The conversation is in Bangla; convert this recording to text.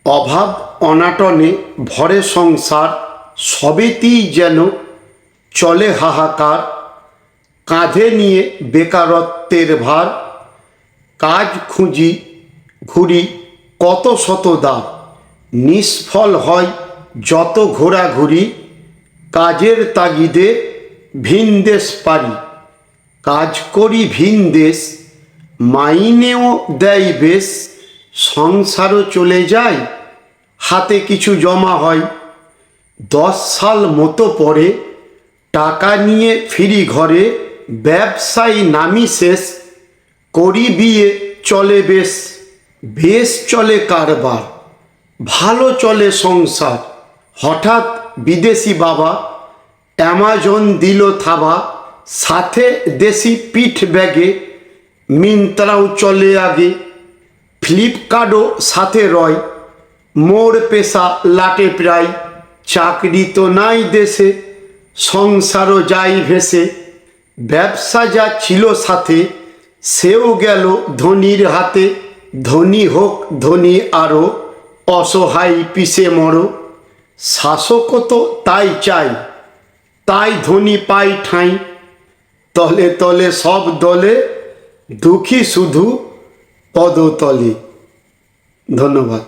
অভাব অনাটনে ভরে সংসার, সবেতেই যেন চলে হাহাকার। কাঁধে নিয়ে বেকারত্বের ভার, কাজ খুঁজি ঘুরি কত শত দ্বার। নিষ্ফল হয় যত ঘোরাঘুরি, কাজের তাগিদে ভিন দেশ পারি। কাজ করি ভিন দেশ, মাইনেও দেয় বেশ। সংসারও চলে যায়, হাতে কিছু জমা হয়। 10 সাল মতো পরে টাকা নিয়ে ফিরি ঘরে। ব্যবসায়ী নামি শেষ, করি বিয়ে চলে বেশ। বেশ চলে কারবার, ভালো চলে সংসার। হঠাৎ বিদেশি বাবা অ্যামাজন দিল থাবা। সাথে দেশি পিঠ ব্যাগে, মিন্ত্রাও চলে আগে। ফ্লিপকার্টও সাথে রয়, মোর পেশা লাটে প্রায়। চাকরি তো নাই দেশে, সংসারও যাই ভেসে। ব্যবসা যা ছিল সাথে, সেও গেল ধনীর হাতে। ধনী হোক ধনী আরও, অসহায় পিষে মরো। শাসকও তো তাই চাই, তাই ধনী পাই ঠাঁই। তলে তলে সব দলে, দুঃখী শুধু পদতলে। ধন্যবাদ।